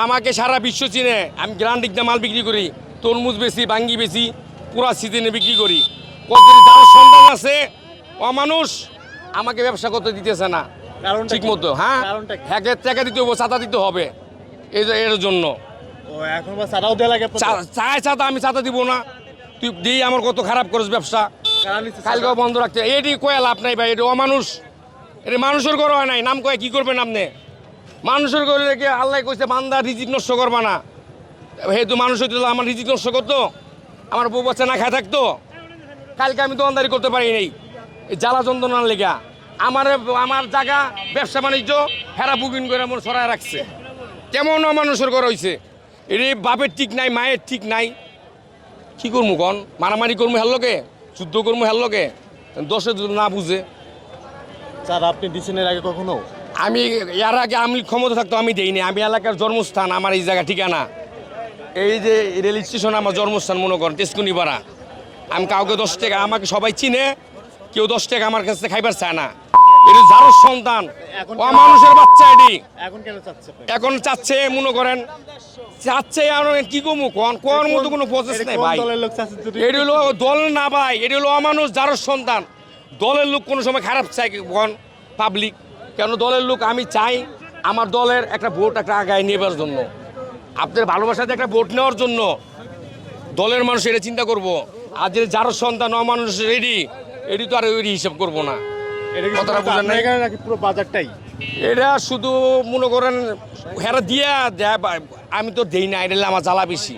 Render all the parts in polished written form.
আমাকে সারা বিশ্ব চিনে। আমি গ্রান্ডিক দিয়ে মাল বিক্রি করি, তরমুজ বেশি, বাঙ্গি বেশি, পুরা সিজনে বিক্রি করি। কত যারা সন্তান আছে অমানুষ আমাকে ব্যবসা করতে দিতেছে না ঠিক মতো। হ্যাঁ, হ্যাকের টাকা দিতে হবে, চাঁদা দিতে হবে এর জন্য। চায় চাঁদা, আমি চাঁদা দিব না। তুই দিই আমার কত খারাপ করিস ব্যবসা, কালকেও বন্ধ রাখতে। এটি কয়ে লাভ নাই ভাই, এটি অমানুষ। এটা মানুষের ঘর হয় নাই, নাম কয়ে কি করবেন আপনি? মানুষের ঘরে রেখে আল্লাহ কইছে বান্দা রিজিক নষ্ট করবা না। যেহেতু মানুষ হইতে আমার রিজিক নষ্ট করতো, আমার বউ বাচ্চা না খায় থাকতো। কালকে আমি দোকানদারি করতে পারি নাই এই জ্বালা যন্ত্রণার লেগা। আমার জায়গা ব্যবসা বাণিজ্য হেরা বুকিং করে আমার সরাই রাখছে। কেমন মানুষের ঘর হয়েছে? এটি বাপের ঠিক নাই, মায়ের ঠিক নাই। কি করবো কন? মারামারি করবো হের লোকে, যুদ্ধ করবো হের লোকে, দোষে না বুঝে। স্যার আপনি দিচ্ছেন এর আগে কখনো? আমি এর আগে আমি ক্ষমতা থাকতো আমি দেইনি। আমি এলাকার জন্মস্থান, আমার এই জায়গা ঠিকানা, এই যে রেল স্টেশন আমার জন্মস্থান মনে করেন তেজকুনিপাড়া। আমি কাউকে 10 টাকা, আমাকে সবাই চিনে, কেউ 10 টাকা আমার কাছে খাইবার চায় না। এটি যার সন্তান, অমানুষের বাচ্চা। এটি এখন চাচ্ছে মনে করেন, চাচ্ছে কি কমু কোন মতো কোনো প্রসেস নেই ভাই। এটি হলো দল না ভাই, এটি হলো অমানুষ যার সন্তান। দলের লোক কোনো সময় খারাপ চাই কোন পাবলিক? কেন দলের লোক আমি চাই আমার দলের একটা ভোট একটা আগায় নেবার জন্য, আপনার ভালোবাসাতে একটা ভোট নেওয়ার জন্য দলের মানুষ এটা চিন্তা করব। আর যে যার সন্তান অমানুষ এটি তো আর ওই হিসাব করবো না। কথাটা বুঝেন না? পুরো বাজারটাই এটা শুধু মনে করেন হেরা দিয়া দেয়, আমি তো দেই না। এটা আমার জ্বালা বেশি।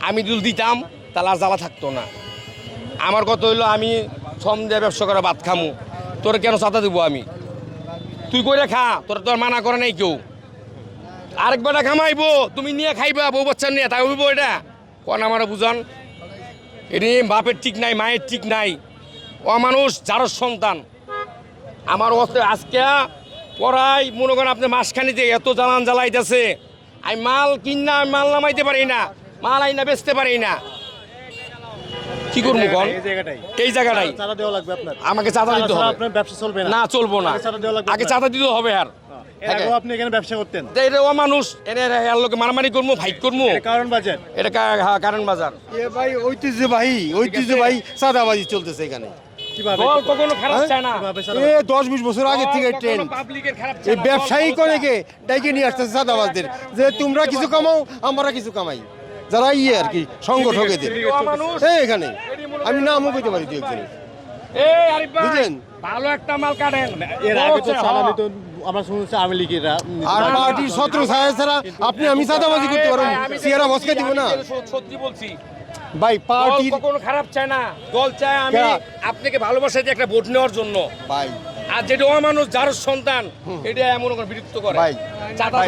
আমি যদি দিতাম তাহলে আর জ্বালা থাকতো না। আমার কথা হইলো আমি শ্রম দিয়ে ব্যবসা করে ভাত খামু, তোর কেন চাঁদা দিব আমি? তুই করে খা, তোর তো আর মানা করে নাই কেউ। আরেকবার খামাইবো, তুমি নিয়ে খাইবা, বউ বাচ্চা নিয়ে তাই হইব। এটা কোন আমার বুঝান? এটি বাপের ঠিক নাই, মায়ের ঠিক নাই, অমানুষ যার সন্তান। আমার আজকে পড়াই মনে করেন আপনি মাসখানিতে এত জ্বালান জ্বালাইতেছে। আমি মাল কিনা, মাল নামাইতে পারি না, মাল আইনা বেচতে পারি না। কি করবো কোন? এই জায়গাটাই আমাকে চাঁদা দিতে হবে। ব্যবসা চলবে না, চলবো না। আগে চাঁদা দিতে হবে। আর আপনি এখানে ব্যবসা করতেন? এটা মানুষ এর লোকে মারামারি করবো, ফাইট করবো। কারণ বাজার, এটা কারণ বাজার। ভাই ঐতিহ্যবাহী চাঁদাবাজি চলতেছে এখানে। দল কখনো খারাপ চায় না। 10-20 বছর আগে থেকে ট্রেন্ড। এই ব্যবসায়িক অনেকে ডাইকে নিয়ে আসতেছে চাঁদাবাজদের, যে তোমরা কিছু কামাও আমরা কিছু কামাই, যারা আর কি সংগঠকেদের এখানে। আমি নামও কইতে পারি দু একজনের। বুঝলেন? ভালো একটা মাল কাটেন। এর আগে তো চাঁদা তো আমরা শুনছি আওয়ামী লীগেরা আর পার্টির ছত্র ছায়া ছাড়া আপনি আমি চাঁদাবাজি করতে পারবো? সিয়ারা বসকে দিব না সত্যি বলছি ভাই। পার্টি কখনো খারাপ চায় না, দল চায় আমি আপনাকে ভালোবাসা দিয়ে একটা ভোট নেওয়ার জন্য ভাই। আর যেটা অমানুষ যার সন্তান এটা এমন বিরক্ত করে ভাই। চাঁদা